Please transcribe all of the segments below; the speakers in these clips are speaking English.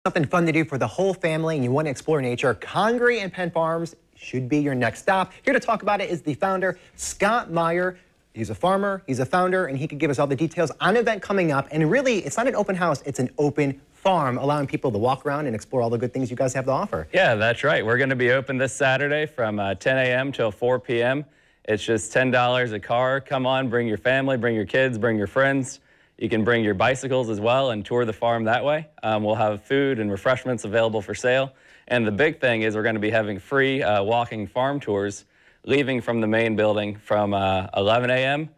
Something fun to do for the whole family and you want to explore nature, Congaree and Penn Farms should be your next stop. Here to talk about it is the founder, Scott Meyer. He's a farmer, he's a founder, and he could give us all the details on an event coming up. And really, it's not an open house, it's an open farm, allowing people to walk around and explore all the good things you guys have to offer. Yeah, that's right. We're going to be open this Saturday from 10 a.m. till 4 p.m. It's just $10 a car. Come on, bring your family, bring your kids, bring your friends. You can bring your bicycles as well and tour the farm that way. We'll have food and refreshments available for sale. And the big thing is we're going to be having free walking farm tours leaving from the main building from 11 a.m.,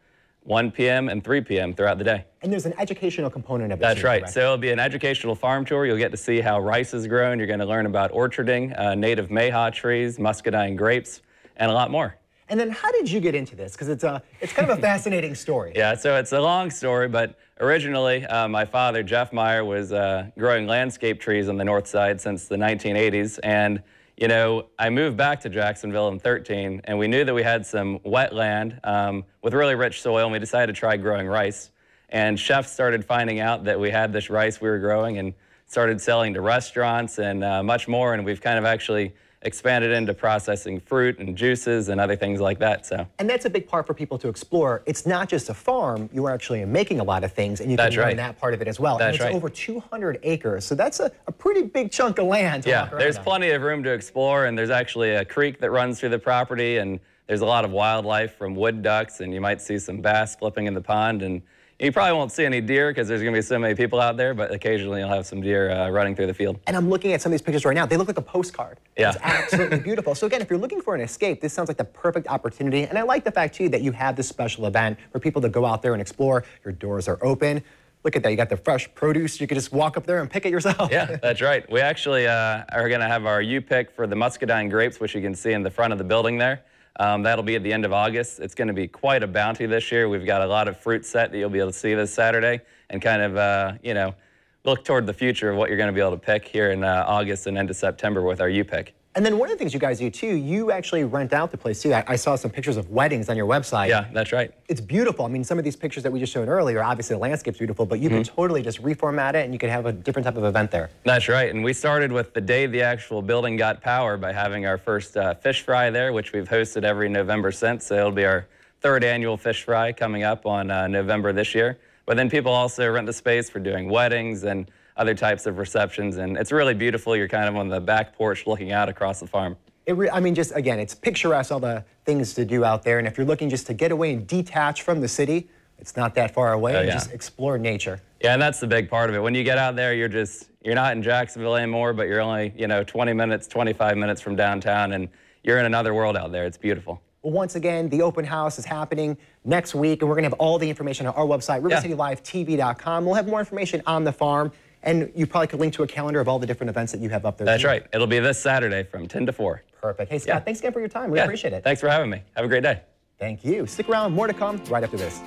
1 p.m., and 3 p.m. throughout the day. And there's an educational component of it. That's right. So it'll be an educational farm tour. You'll get to see how rice is grown. You're going to learn about orcharding, native mayhaw trees, muscadine grapes, and a lot more. And then how did you get into this? Because it's kind of a fascinating story. Yeah, so it's a long story, but originally my father, Jeff Meyer, was growing landscape trees on the north side since the 1980s. And, you know, I moved back to Jacksonville in 13, and we knew that we had some wet land with really rich soil, and we decided to try growing rice. And chefs started finding out that we had this rice we were growing and started selling to restaurants and much more, and we've kind of actually expanded into processing fruit and juices and other things like that. And that's a big part for people to explore. It's not just a farm, you are actually making a lot of things, and you can learn that part of it as well. That's and it's over 200 acres, so that's a pretty big chunk of land to walk around there's on. Plenty of room to explore, and there's actually a creek that runs through the property, and there's a lot of wildlife from wood ducks, and you might see some bass flipping in the pond, and you probably won't see any deer because there's going to be so many people out there, but occasionally you'll have some deer running through the field. And I'm looking at some of these pictures right now. They look like a postcard. Yeah. It's absolutely beautiful. So again, if you're looking for an escape, this sounds like the perfect opportunity. And I like the fact, too, that you have this special event for people to go out there and explore. Your doors are open. Look at that. You got the fresh produce. You can just walk up there and pick it yourself. Yeah, that's right. We actually are going to have our U-pick for the muscadine grapes, which you can see in the front of the building there. That'll be at the end of August. It's going to be quite a bounty this year. We've got a lot of fruit set that you'll be able to see this Saturday and kind of, you know, look toward the future of what you're going to be able to pick here in August and into September with our U-pick. And then one of the things you guys do, too, you actually rent out the place, too. I saw some pictures of weddings on your website. Yeah, that's right. It's beautiful. I mean, some of these pictures that we just showed earlier, obviously the landscape's beautiful, but you can totally just reformat it and you can have a different type of event there. That's right. And we started with the day the actual building got power by having our first fish fry there, which we've hosted every November since. So it'll be our 3rd annual fish fry coming up on November this year. But then people also rent the space for doing weddings and other types of receptions, and it's really beautiful. You're kind of on the back porch looking out across the farm. I mean, just again, it's picturesque, all the things to do out there, and if you're looking just to get away and detach from the city, it's not that far away, and just explore nature. Yeah, and that's the big part of it. When you get out there, you're not in Jacksonville anymore, but you're only, 20 minutes, 25 minutes from downtown, and you're in another world out there. It's beautiful. Well, once again, the open house is happening next week, and we're going to have all the information on our website, rivercitylivetv.com. We'll have more information on the farm. And you probably could link to a calendar of all the different events that you have up there. That's right. It'll be this Saturday from 10 to 4. Perfect. Hey, Scott, thanks again for your time. We appreciate it. Thanks for having me. Have a great day. Thank you. Stick around. More to come right after this.